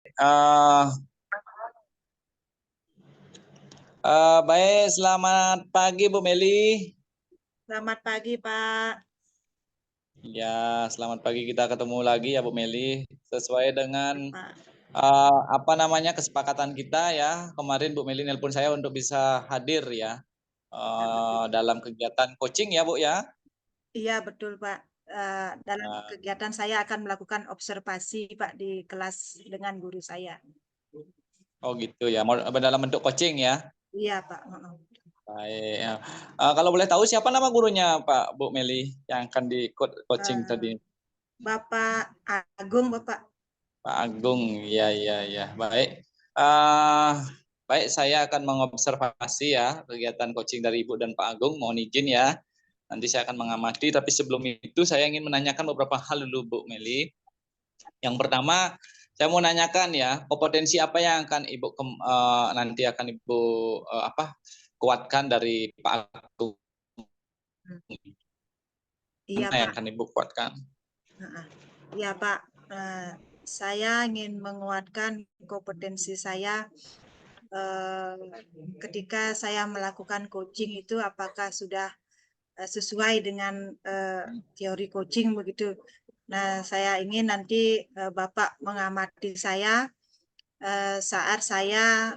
Eh, Baik, selamat pagi Bu Meli. Selamat pagi, Pak. Ya, selamat pagi, kita ketemu lagi ya Bu Meli. Sesuai dengan Pak. kesepakatan kita ya. Kemarin Bu Meli nelpon saya untuk bisa hadir ya dalam kegiatan coaching ya Bu ya. Iya, betul, Pak. Dalam Nah, kegiatan saya akan melakukan observasi, Pak, di kelas dengan guru saya. oh gitu ya, dalam bentuk coaching ya. Iya, Pak. Heeh. Baik. Ya. Kalau boleh tahu siapa nama gurunya Pak Bu Meli yang akan di coaching Eh, tadi? Bapak Agung, Bapak. Pak Agung, ya, ya, ya, baik. Uh, Baik, saya akan mengobservasi ya kegiatan coaching dari Ibu dan Pak Agung. Mohon izin ya, nanti saya akan mengamati. Tapi sebelum itu saya ingin menanyakan beberapa hal dulu, Bu Meli. Yang pertama, saya mau nanyakan ya, kompetensi apa yang akan Ibu nanti akan Ibu kuatkan dari Pak Agung? Iya, Mana yang Pak. akan Ibu kuatkan? Heeh. Iya, Pak. Saya ingin menguatkan kompetensi saya ketika saya melakukan coaching itu apakah sudah sesuai dengan teori coaching begitu. Nah, saya ingin nanti Bapak mengamati saya saat saya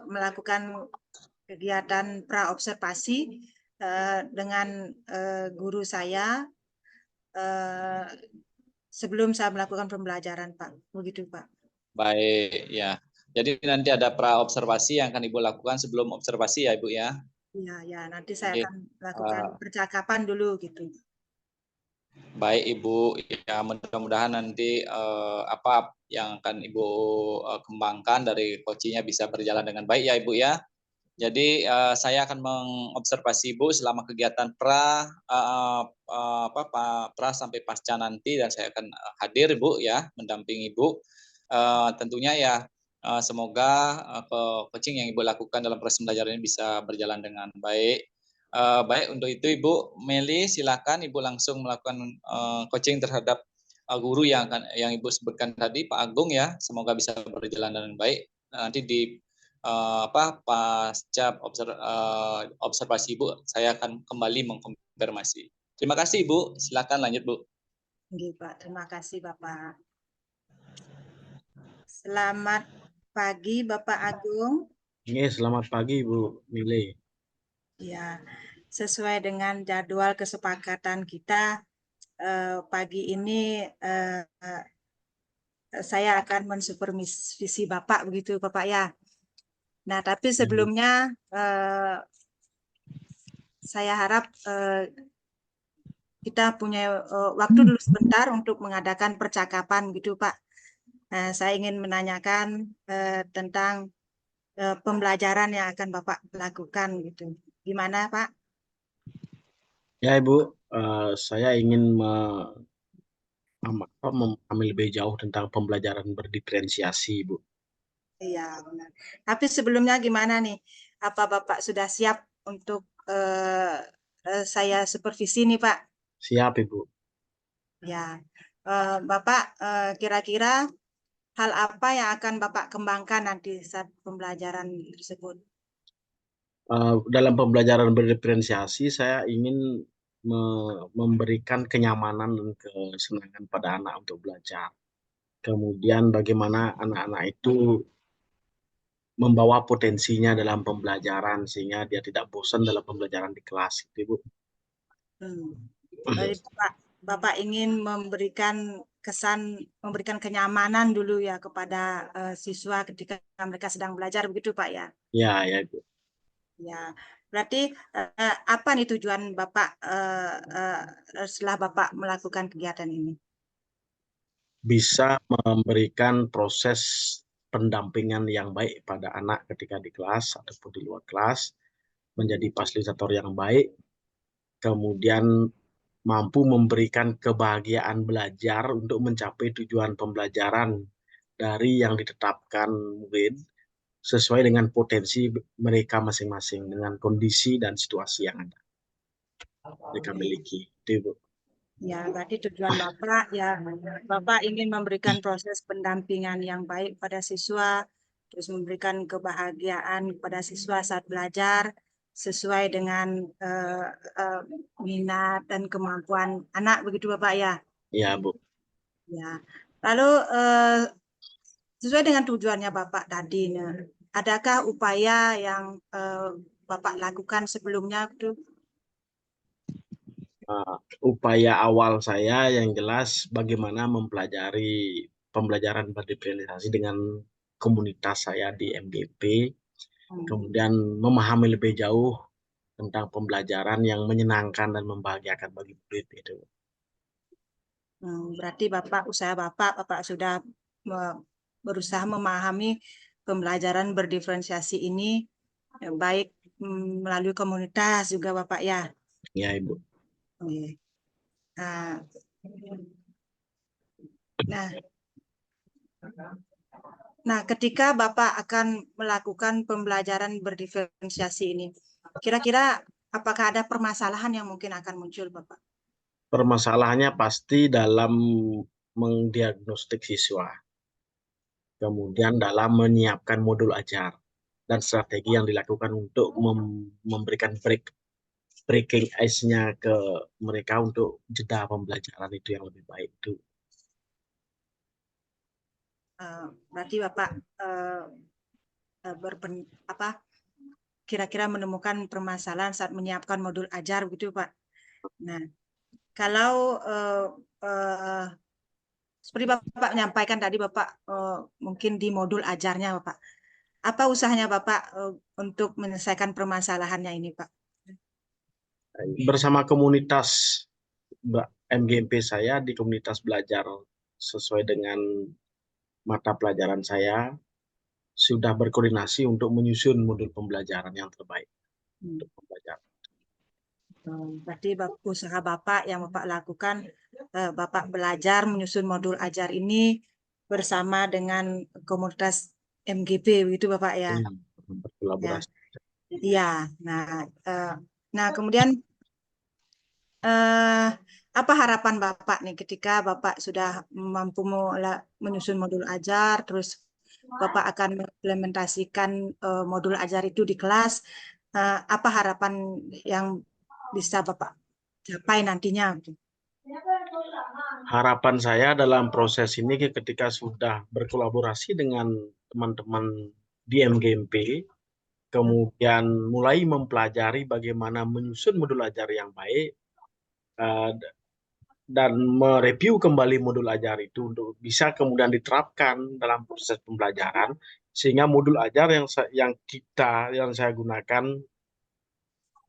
melakukan kegiatan praobservasi dengan guru saya eh, sebelum saya melakukan pembelajaran, Pak. Begitu, Pak. Baik, ya. Jadi nanti ada pra observasi yang akan Ibu lakukan sebelum observasi ya, Ibu ya. Iya, ya. Nanti saya Jadi akan melakukan percakapan dulu gitu. baik Ibu, ya mudah-mudahan nanti apa yang akan Ibu kembangkan dari coachingnya bisa berjalan dengan baik ya Ibu ya. Jadi saya akan mengobservasi Ibu selama kegiatan pra sampai pasca nanti, dan saya akan hadir Ibu ya, mendampingi Ibu. Tentunya ya semoga coaching yang Ibu lakukan dalam proses pembelajaran ini bisa berjalan dengan baik. Baik, untuk itu Ibu Meli, silakan Ibu langsung melakukan coaching terhadap guru yang Ibu sebutkan tadi, Pak Agung ya. Semoga bisa berjalan dengan baik. Nanti di pasca observasi Ibu, saya akan kembali mengkonfirmasi. Terima kasih Ibu, silakan lanjut Bu. Oke, Pak. Terima kasih, Bapak. Selamat pagi, Bapak Agung. Selamat pagi Bu Mile. Ya, sesuai dengan jadwal kesepakatan kita pagi ini saya akan mensupervisi Bapak begitu, Bapak ya. Nah, tapi sebelumnya saya harap kita punya waktu dulu sebentar untuk mengadakan percakapan gitu, Pak. Saya ingin menanyakan tentang pembelajaran yang akan Bapak lakukan gitu. Gimana, Pak? Ya Ibu, saya ingin memahami lebih jauh tentang pembelajaran berdiferensiasi Ibu. Iya, benar. Tapi sebelumnya gimana nih? Apa Bapak sudah siap untuk saya supervisi nih, Pak? Siap Ibu. Ya, Bapak kira-kira hal apa yang akan Bapak kembangkan nanti saat pembelajaran tersebut? Dalam pembelajaran berdiferensiasi, saya ingin memberikan kenyamanan dan kesenangan pada anak untuk belajar. Kemudian bagaimana anak-anak itu membawa potensinya dalam pembelajaran sehingga dia tidak bosan dalam pembelajaran di kelas, Ibu. Dari Bapak ingin memberikan kesan, memberikan kenyamanan dulu ya kepada siswa ketika mereka sedang belajar begitu, Pak ya? Ya, ya Ibu. Ya, berarti apa nih tujuan Bapak setelah Bapak melakukan kegiatan ini? Bisa memberikan proses pendampingan yang baik pada anak ketika di kelas ataupun di luar kelas, menjadi fasilitator yang baik, kemudian mampu memberikan kebahagiaan belajar untuk mencapai tujuan pembelajaran dari yang ditetapkan murid sesuai dengan potensi mereka masing-masing, dengan kondisi dan situasi yang ada mereka miliki. Itu, Bu. Ya, berarti tujuan Bapak ya, Bapak ingin memberikan proses pendampingan yang baik pada siswa, terus memberikan kebahagiaan kepada siswa saat belajar sesuai dengan minat dan kemampuan anak, begitu Bapak ya. Ya, Bu. Ya. Lalu sesuai dengan tujuannya Bapak tadi, nah, adakah upaya yang Bapak lakukan sebelumnya gitu? Upaya awal saya yang jelas bagaimana mempelajari pembelajaran berdiferensiasi dengan komunitas saya di MGP, kemudian memahami lebih jauh tentang pembelajaran yang menyenangkan dan membahagiakan bagi murid itu. Berarti usaha Bapak sudah berusaha memahami pembelajaran berdiferensiasi ini baik melalui komunitas juga Bapak ya. Ya, Ibu. Oke. Nah, nah, ketika Bapak akan melakukan pembelajaran berdiferensiasi ini, kira-kira apakah ada permasalahan yang mungkin akan muncul, Bapak? Permasalahannya pasti dalam mendiagnostik siswa, kemudian dalam menyiapkan modul ajar, dan strategi yang dilakukan untuk memberikan breaking ice-nya ke mereka untuk jeda pembelajaran itu yang lebih baik itu. Berarti Bapak kira-kira menemukan permasalahan saat menyiapkan modul ajar begitu Pak. Nah, kalau seperti Bapak menyampaikan tadi Bapak mungkin di modul ajarnya Bapak, apa usahanya Bapak untuk menyelesaikan permasalahannya ini Pak? Bersama komunitas MGMP saya di komunitas belajar sesuai dengan mata pelajaran saya, sudah berkoordinasi untuk menyusun modul pembelajaran yang terbaik untuk pembelajaran. Berarti usaha Bapak yang Bapak lakukan, Bapak belajar menyusun modul ajar ini bersama dengan komunitas MGP, begitu Bapak ya? Berkolaborasi. Iya. Nah, kemudian apa harapan Bapak nih ketika Bapak sudah mampu menyusun modul ajar, terus Bapak akan mengimplementasikan modul ajar itu di kelas, apa harapan yang bisa Bapak capai nantinya? Harapan saya dalam proses ini ketika sudah berkolaborasi dengan teman-teman di MGMP, kemudian mulai mempelajari bagaimana menyusun modul ajar yang baik, dan mereview kembali modul ajar itu untuk bisa kemudian diterapkan dalam proses pembelajaran, sehingga modul ajar yang saya gunakan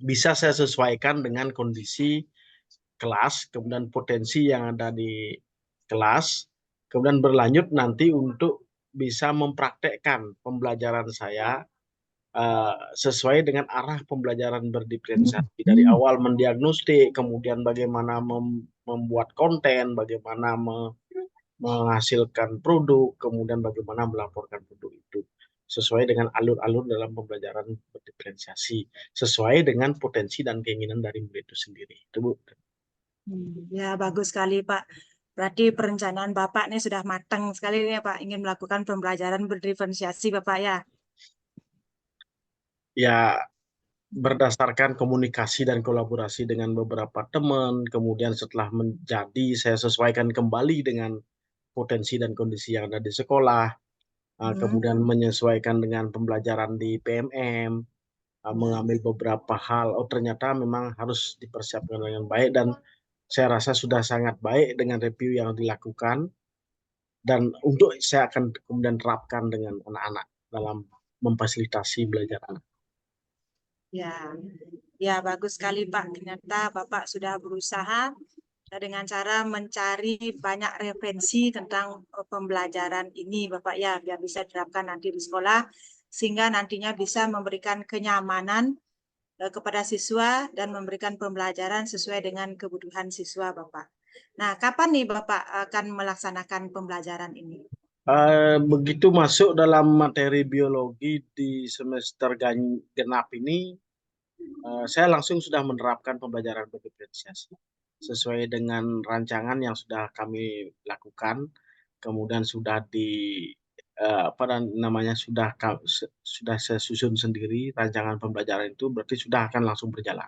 bisa saya sesuaikan dengan kondisi kelas, kemudian potensi yang ada di kelas, kemudian berlanjut nanti untuk bisa mempraktekkan pembelajaran saya sesuai dengan arah pembelajaran berdiferensiasi dari awal mendiagnostik, kemudian bagaimana membuat konten, bagaimana menghasilkan produk, kemudian bagaimana melaporkan produk itu sesuai dengan alur-alur dalam pembelajaran berdiferensiasi, sesuai dengan potensi dan keinginan dari murid itu sendiri. Itu, Bu. Ya, bagus sekali Pak. Berarti perencanaan Bapak ini sudah matang sekali nih Pak, ingin melakukan pembelajaran berdiferensiasi Bapak ya. Ya, berdasarkan komunikasi dan kolaborasi dengan beberapa teman, kemudian setelah menjadi, saya sesuaikan kembali dengan potensi dan kondisi yang ada di sekolah, kemudian menyesuaikan dengan pembelajaran di PMM, mengambil beberapa hal, ternyata memang harus dipersiapkan dengan baik, dan saya rasa sudah sangat baik dengan review yang dilakukan, dan untuk saya akan kemudian terapkan dengan anak-anak dalam memfasilitasi belajar anak. Ya, bagus sekali Pak. Ternyata Bapak sudah berusaha dengan cara mencari banyak referensi tentang pembelajaran ini Bapak ya, biar bisa diterapkan nanti di sekolah, sehingga nantinya bisa memberikan kenyamanan kepada siswa dan memberikan pembelajaran sesuai dengan kebutuhan siswa Bapak. Nah, kapan nih Bapak akan melaksanakan pembelajaran ini? Begitu masuk dalam materi biologi di semester genap ini, saya langsung sudah menerapkan pembelajaran berdiferensiasi. sesuai dengan rancangan yang sudah kami lakukan, kemudian sudah sudah saya susun sendiri rancangan pembelajaran itu, berarti sudah akan langsung berjalan.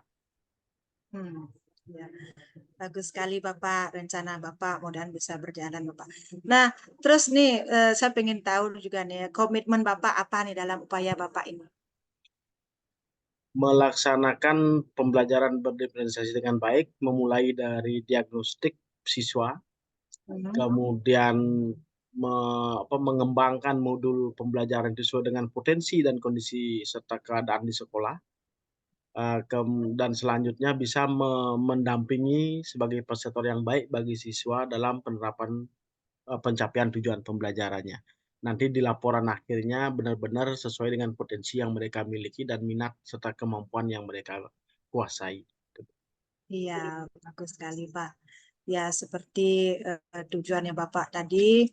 Ya. Bagus sekali Bapak, rencana Bapak mudah-mudahan bisa berjalan Bapak. Nah, terus nih saya pengen tahu juga nih komitmen Bapak apa nih dalam upaya Bapak ini? Melaksanakan pembelajaran berdiferensiasi dengan baik, memulai dari diagnostik siswa, kemudian mengembangkan modul pembelajaran sesuai dengan potensi dan kondisi serta keadaan di sekolah, dan selanjutnya bisa mendampingi sebagai fasilitator yang baik bagi siswa dalam penerapan pencapaian tujuan pembelajarannya. Nanti di laporan akhirnya benar-benar sesuai dengan potensi yang mereka miliki dan minat serta kemampuan yang mereka kuasai. Iya, bagus sekali Pak. Ya, seperti tujuannya Bapak tadi,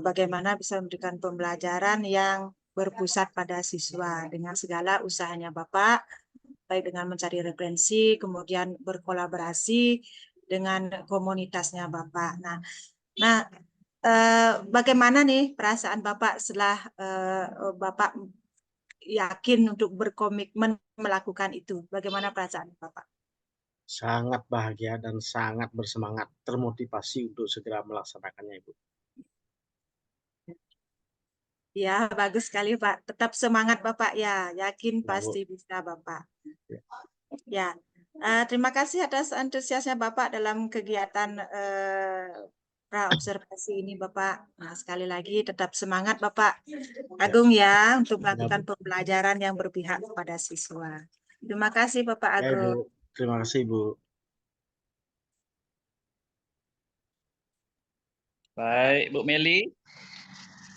bagaimana bisa memberikan pembelajaran yang berpusat pada siswa dengan segala usahanya Bapak, baik dengan mencari referensi, kemudian berkolaborasi dengan komunitasnya Bapak. Nah, bagaimana nih perasaan Bapak setelah Bapak yakin untuk berkomitmen melakukan itu? Bagaimana perasaan Bapak? Sangat bahagia dan sangat bersemangat, termotivasi untuk segera melaksanakannya, Ibu. Ya, bagus sekali Pak. Tetap semangat Bapak ya. Yakin Ya, Bu. pasti bisa Bapak. Ya. Ya, terima kasih atas antusiasnya Bapak dalam kegiatan praobservasi ini Bapak. Nah, sekali lagi tetap semangat Bapak Agung ya untuk melakukan pembelajaran yang berpihak kepada siswa. Terima kasih Bapak Ya, Ibu. Agung. Terima kasih, Bu. Baik, Bu Meli.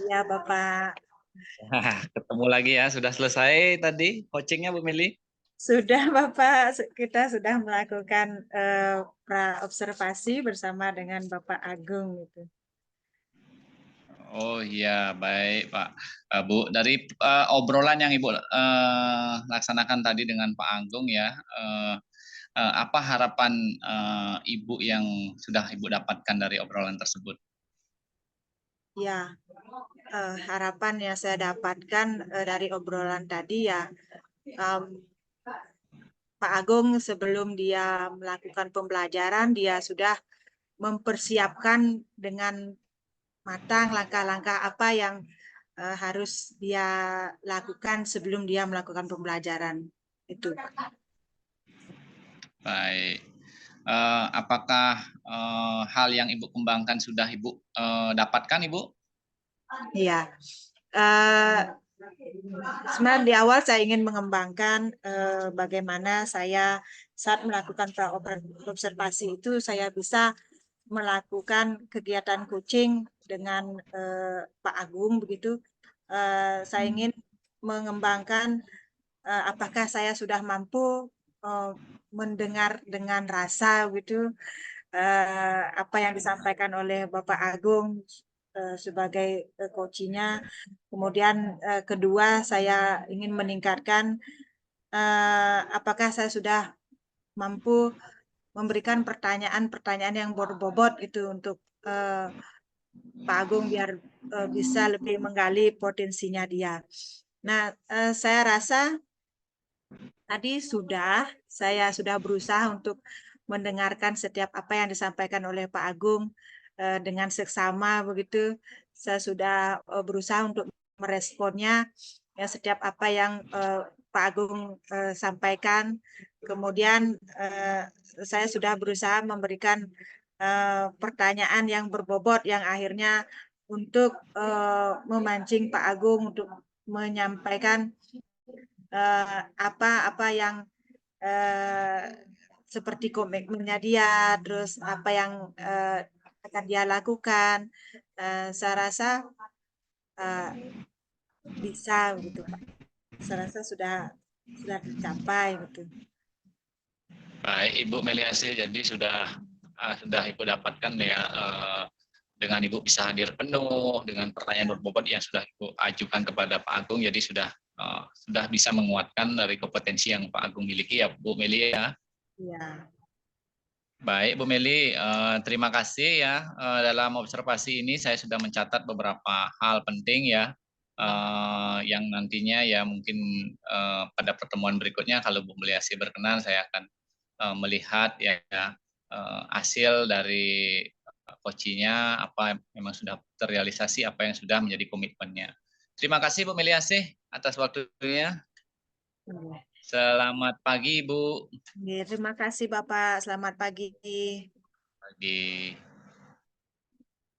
Ya Bapak. Ketemu lagi ya. Sudah selesai tadi coachingnya Bu Meli? Sudah Bapak, kita sudah melakukan praobservasi bersama dengan Bapak Agung gitu. Oh iya, baik Pak. Bu, dari obrolan yang Ibu laksanakan tadi dengan Pak Agung ya, apa harapan Ibu yang sudah Ibu dapatkan dari obrolan tersebut? Ya, harapan yang saya dapatkan dari obrolan tadi ya, Pak Agung sebelum dia melakukan pembelajaran, dia sudah mempersiapkan dengan matang langkah-langkah apa yang harus dia lakukan sebelum dia melakukan pembelajaran itu. Baik. Apakah hal yang Ibu kembangkan sudah Ibu dapatkan, Ibu? Iya. Sebenarnya di awal saya ingin mengembangkan bagaimana saya saat melakukan observasi itu saya bisa melakukan kegiatan coaching dengan Pak Agung begitu. Saya ingin mengembangkan apakah saya sudah mampu mendengar dengan rasa gitu apa yang disampaikan oleh Bapak Agung sebagai coachingnya. Kemudian kedua saya ingin meningkatkan apakah saya sudah mampu memberikan pertanyaan-pertanyaan yang berbobot itu untuk Pak Agung biar bisa lebih menggali potensinya dia. Nah, saya rasa tadi saya sudah berusaha untuk mendengarkan setiap apa yang disampaikan oleh Pak Agung dengan seksama begitu. Saya sudah berusaha untuk meresponnya ya setiap apa yang Pak Agung sampaikan. Kemudian saya sudah berusaha memberikan pertanyaan yang berbobot yang akhirnya untuk memancing Pak Agung untuk menyampaikan apa yang seperti komitmennya dia, terus apa yang akan dia lakukan. Saya rasa bisa gitu Pak. Saya rasa sudah tercapai gitu. Baik, Ibu Meliasi, jadi sudah Ibu dapatkan ya dengan Ibu bisa hadir penuh dengan pertanyaan berbobot yang sudah Ibu ajukan kepada Pak Agung, jadi sudah bisa menguatkan dari kompetensi yang Pak Agung miliki ya Bu Meli ya. Iya. Baik, Bu Meli, terima kasih ya. Dalam observasi ini saya sudah mencatat beberapa hal penting ya, yang nantinya ya mungkin pada pertemuan berikutnya kalau Bu Meliasi berkenan, saya akan melihat ya hasil dari coachingnya, apa yang memang sudah terrealisasi, apa yang sudah menjadi komitmennya. Terima kasih Bu Meliasi atas waktunya. Selamat pagi, Bu. Terima kasih Bapak. Selamat pagi. Pagi.